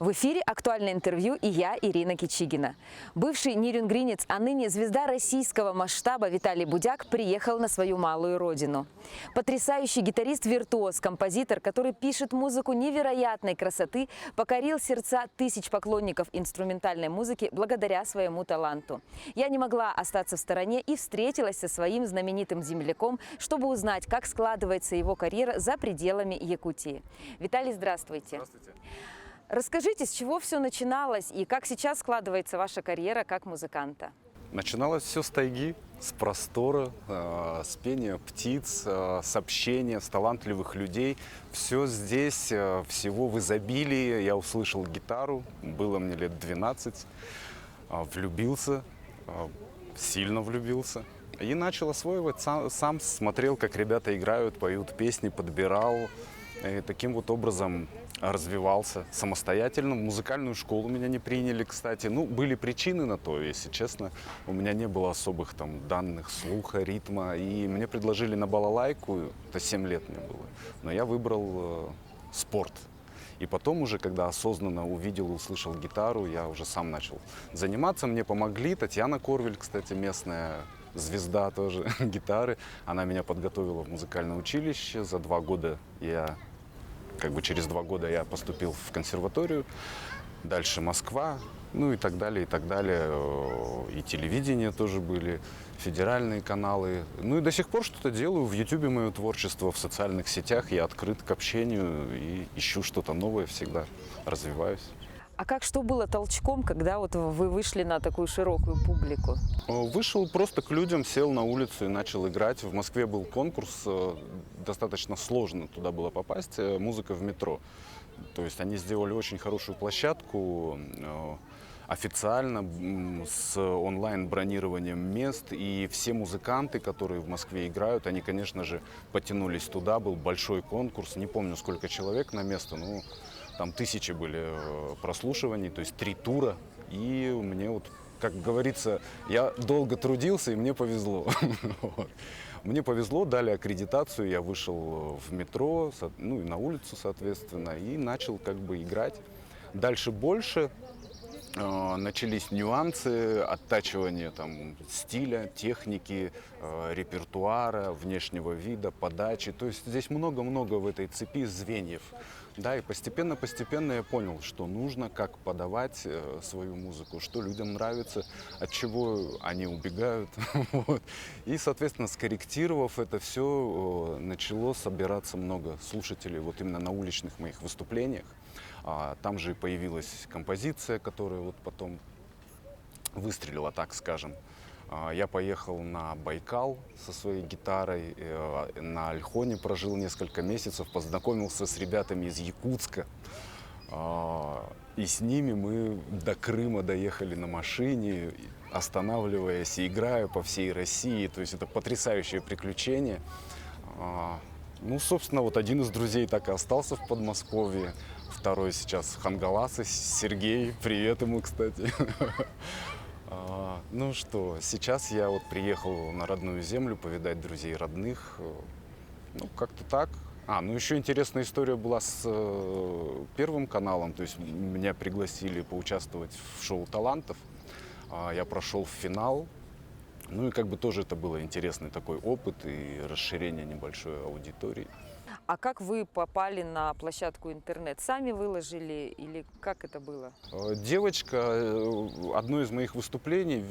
В эфире «Актуальное интервью» и я, Ирина Кичигина. Бывший нерюнгринец, а ныне звезда российского масштаба Виталий Будяк приехал на свою малую родину. Потрясающий гитарист-виртуоз, композитор, который пишет музыку невероятной красоты, покорил сердца тысяч поклонников инструментальной музыки благодаря своему таланту. Я не могла остаться в стороне и встретилась со своим знаменитым земляком, чтобы узнать, как складывается его карьера за пределами Якутии. Виталий, здравствуйте. Здравствуйте. Расскажите, с чего все начиналось и как сейчас складывается ваша карьера как музыканта? Начиналось все с тайги, с простора, с пения птиц, с общения, с талантливых людей. Все здесь, всего в изобилии. Я услышал гитару, было мне лет 12, влюбился, сильно влюбился. И начал осваивать, сам смотрел, как ребята играют, поют песни, подбирал. И таким вот образом развивался самостоятельно. В музыкальную школу меня не приняли, кстати. Ну, были причины на то, если честно. У меня не было особых там данных слуха, ритма. И мне предложили на балалайку, это 7 лет мне было. Но я выбрал спорт. И потом уже, когда осознанно увидел и услышал гитару, я уже сам начал заниматься. Мне помогли. Татьяна Корвель, кстати, местная звезда тоже гитары. Она меня подготовила в музыкальное училище. За 2 года через 2 года я поступил в консерваторию, дальше Москва, ну и так далее, и так далее. И телевидение тоже были, федеральные каналы. Ну и до сих пор что-то делаю. В Ютубе мое творчество, в социальных сетях. Я открыт к общению и ищу что-то новое всегда, развиваюсь. А что было толчком, когда вот вы вышли на такую широкую публику? Вышел просто к людям, сел на улицу и начал играть. В Москве был конкурс, достаточно сложно туда было попасть, музыка в метро. То есть они сделали очень хорошую площадку, официально, с онлайн-бронированием мест. И все музыканты, которые в Москве играют, они, конечно же, потянулись туда. Был большой конкурс, не помню, сколько человек на место, но там тысячи были прослушиваний, то есть 3 тура. И мне вот, как говорится, я долго трудился, и мне повезло. Мне повезло, дали аккредитацию, я вышел в метро, ну и на улицу, соответственно, и начал играть. Дальше больше. Начались нюансы, оттачивание стиля, техники, репертуара, внешнего вида, подачи. То есть здесь много-много в этой цепи звеньев. Да, и постепенно я понял, что нужно, как подавать свою музыку, что людям нравится, от чего они убегают. Вот. И, соответственно, скорректировав это все, начало собираться много слушателей вот именно на уличных моих выступлениях. Там же появилась композиция, которая вот потом выстрелила, так скажем. Я поехал на Байкал со своей гитарой, на Ольхоне прожил несколько месяцев, познакомился с ребятами из Якутска. И с ними мы до Крыма доехали на машине, останавливаясь и играя по всей России. То есть это потрясающее приключение. Ну, собственно, вот один из друзей так и остался в Подмосковье. Второй сейчас в Хангаласе, Сергей. Привет ему, кстати. Ну что, сейчас я вот приехал на родную землю повидать друзей родных. Ну, как-то так. Ну еще интересная история была с Первым каналом. То есть меня пригласили поучаствовать в шоу талантов. Я прошел в финал. Ну и тоже это было интересный такой опыт и расширение небольшой аудитории. А как вы попали на площадку интернет? Сами выложили или как это было? Девочка, одно из моих выступлений,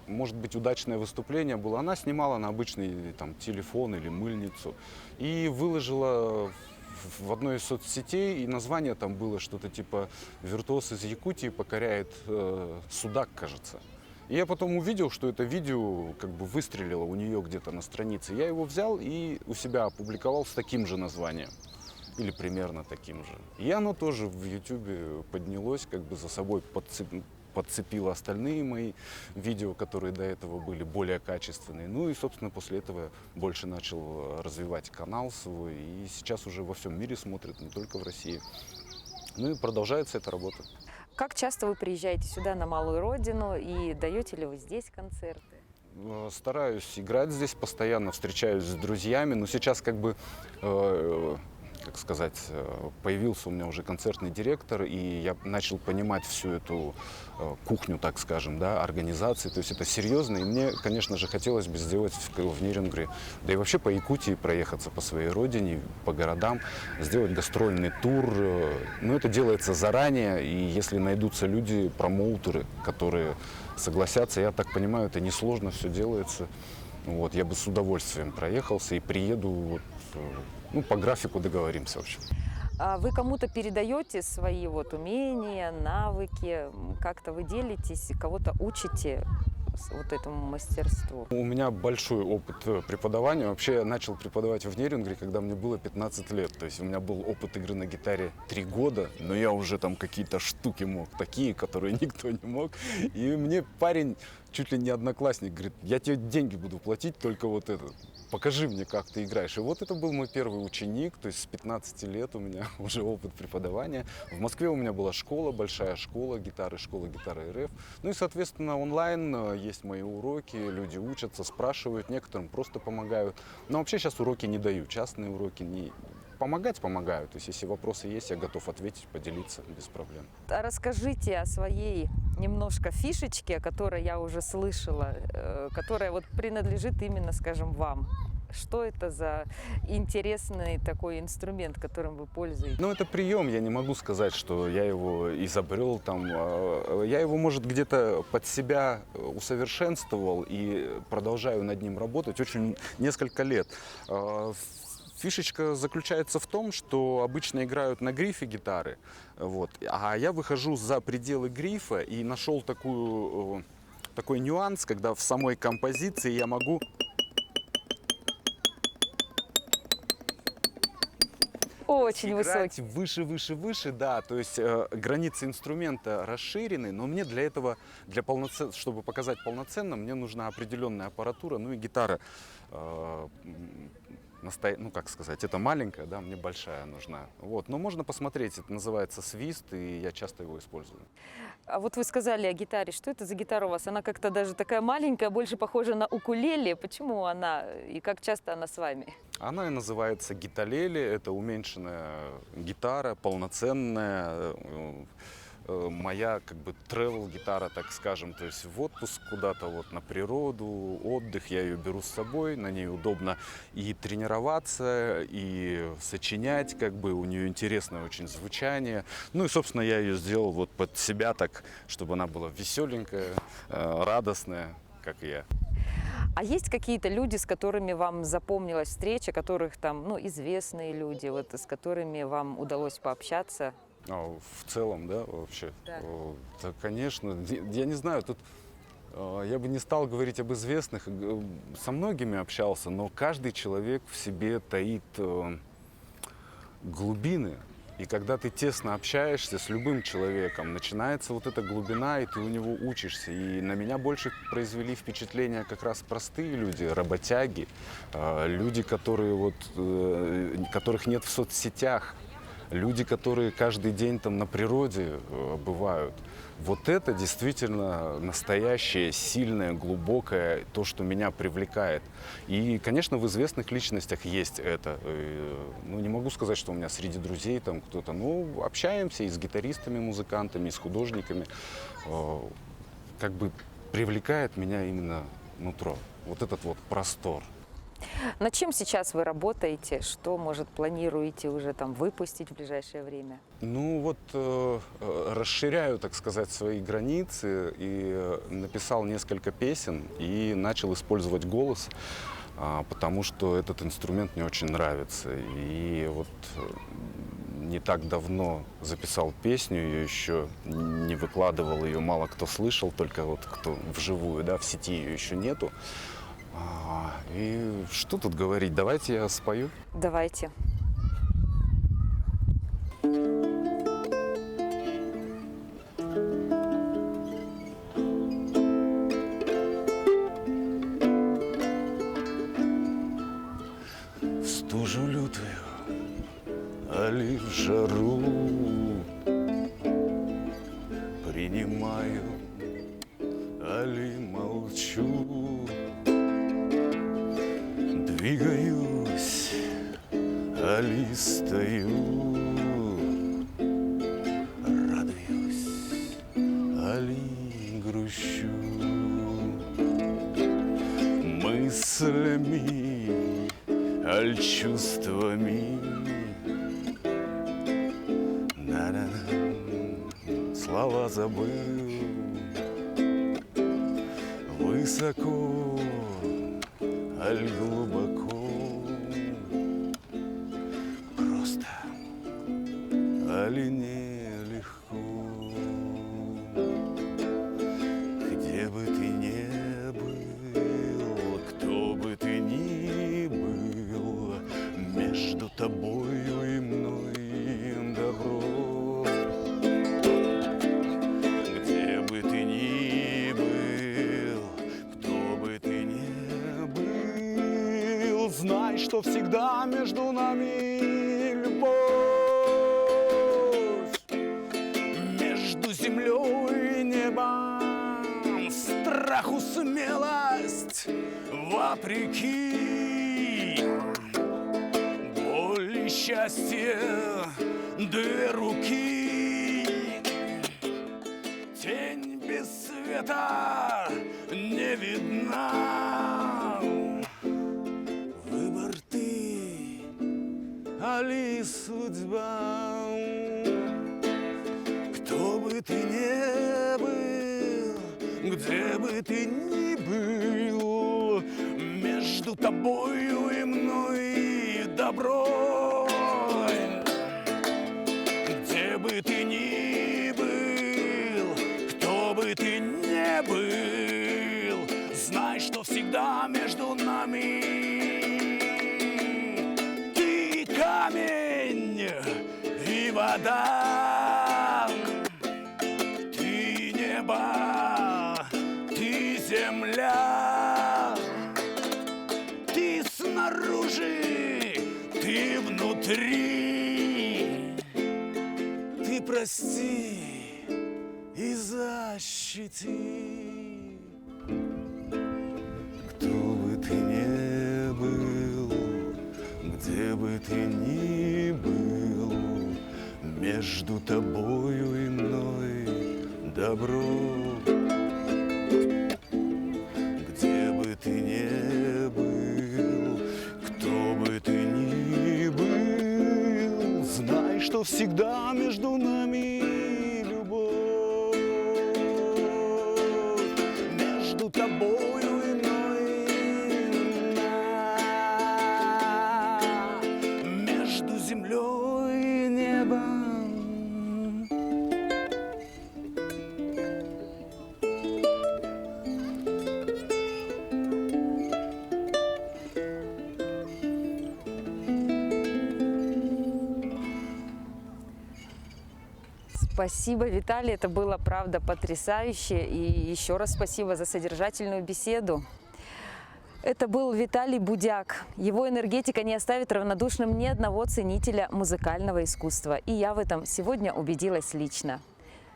может быть, удачное выступление было, она снимала на обычный телефон или мыльницу и выложила в одной из соцсетей, и название там было что-то типа «Виртуоз из Якутии покоряет Судак», кажется. И я потом увидел, что это видео выстрелило у нее где-то на странице. Я его взял и у себя опубликовал с таким же названием. Или примерно таким же. И оно тоже в Ютубе поднялось, за собой подцепило остальные мои видео, которые до этого были более качественные. Ну и, собственно, после этого я больше начал развивать канал свой. И сейчас уже во всем мире смотрят, не только в России. Ну и продолжается эта работа. Как часто вы приезжаете сюда, на малую родину, и даете ли вы здесь концерты? Стараюсь играть здесь постоянно, встречаюсь с друзьями, но сейчас как сказать, появился у меня уже концертный директор, и я начал понимать всю эту кухню, так скажем, да, организации. То есть это серьезно, и мне, конечно же, хотелось бы сделать в Нерюнгри, да и вообще по Якутии проехаться по своей родине, по городам, сделать гастрольный тур. Но это делается заранее, и если найдутся люди, промоутеры, которые согласятся, я так понимаю, это несложно все делается. Вот, я бы с удовольствием проехался и приеду, вот, ну, по графику договоримся, в общем. А вы кому-то передаете свои вот умения, навыки, как-то вы делитесь, кого-то учите вот этому мастерству? У меня большой опыт преподавания. Вообще я начал преподавать в Нерюнгри, когда мне было 15 лет. То есть у меня был опыт игры на гитаре 3 года, но я уже там какие-то штуки мог, такие, которые никто не мог. И мне парень, чуть ли не одноклассник, говорит: я тебе деньги буду платить, только вот это, покажи мне, как ты играешь. И вот это был мой первый ученик, то есть с 15 лет у меня уже опыт преподавания. В Москве у меня была школа, большая школа гитары РФ. Ну и, соответственно, онлайн есть мои уроки, люди учатся, спрашивают, некоторым просто помогают. Но вообще сейчас уроки не даю, частные уроки не... Помогать помогаю, то есть если вопросы есть, я готов ответить, поделиться без проблем. А расскажите о своей немножко фишечке, о которой я уже слышала, которая вот принадлежит именно, скажем, вам. Что это за интересный такой инструмент, которым вы пользуетесь? Ну, это прием, я не могу сказать, что я его изобрел, там, я его, может, где-то под себя усовершенствовал и продолжаю над ним работать очень несколько лет. Фишечка заключается в том, что обычно играют на грифе гитары, вот, а я выхожу за пределы грифа и нашел такой нюанс, когда в самой композиции я могу Очень играть высокий. выше, выше, выше, да, то есть границы инструмента расширены, но мне для этого, чтобы показать полноценно, мне нужна определенная аппаратура, ну и гитара, ну как сказать, это маленькая, да, мне большая нужна, вот, но можно посмотреть, это называется свист, и я часто его использую. А вот вы сказали о гитаре. Что это за гитара у вас? Она как-то даже такая маленькая, больше похожа на укулеле. Почему она и как часто она с вами? Она и называется гиталели, это уменьшенная гитара, полноценная, моя как бы travel гитара, так скажем, то есть в отпуск куда-то вот на природу, отдых, я ее беру с собой, на ней удобно и тренироваться, и сочинять, как бы у нее интересное очень звучание. Ну и, собственно, я ее сделал вот под себя так, чтобы она была веселенькая, радостная, как и я. А есть какие-то люди, с которыми вам запомнилась встреча, которых там, ну, известные люди, вот, с которыми вам удалось пообщаться? В целом, да, вообще? Да. Да, конечно. Я не знаю, тут я бы не стал говорить об известных. Со многими общался, но каждый человек в себе таит глубины. И когда ты тесно общаешься с любым человеком, начинается вот эта глубина, и ты у него учишься. И на меня больше произвели впечатление как раз простые люди, работяги, люди, которых нет в соцсетях, люди, которые каждый день там на природе бывают. Вот это действительно настоящее, сильное, глубокое, то, что меня привлекает. И, конечно, в известных личностях есть это. Ну, не могу сказать, что у меня среди друзей там кто-то, ну, общаемся и с гитаристами, музыкантами, и с художниками. Как бы привлекает меня именно нутро, вот этот вот простор. Над чем сейчас вы работаете? Что, может, планируете уже там выпустить в ближайшее время? Ну вот расширяю, так сказать, свои границы и написал несколько песен и начал использовать голос, потому что этот инструмент мне очень нравится. И вот не так давно записал песню, ее еще не выкладывал, ее мало кто слышал, только вот кто вживую, да, в сети ее еще нету. И что тут говорить, давайте я спою. Давайте. В стужу лютую, али в жару принимаю, али молчу. Двигаюсь, али стою, мыслями, аль чувствами. Слова забыл. Высоко, аль глубоко. Просто, али нелегко. Где бы ты ни был, кто бы ты ни был, между тобою и мной добро. Где бы ты ни был, кто бы ты ни был, знай, что всегда между нами любовь. Между землей и небом страху смелость вопреки. Боль и счастье, две руки. Тень без света не видна. Выбор ты, али судьба. Кто бы ты ни был, где бы ты ни был, между тобою и мной добро. Где бы ты ни был, кто бы ты ни был, знай, что всегда между нами ты камень и вода, ты небо, ты земля, ты снаружи, ты внутри. Ты прости и защити. Кто бы ты ни был, где бы ты ни был, между тобою и мной добро. Где бы ты ни был, кто бы ты ни был, знай, что всегда между нами любовь. Между тобою и мной, между землей и небом. Спасибо, Виталий, это было, правда, потрясающе. И еще раз спасибо за содержательную беседу. Это был Виталий Будяк. Его энергетика не оставит равнодушным ни одного ценителя музыкального искусства. И я в этом сегодня убедилась лично.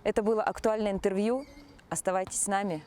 Это было актуальное интервью. Оставайтесь с нами.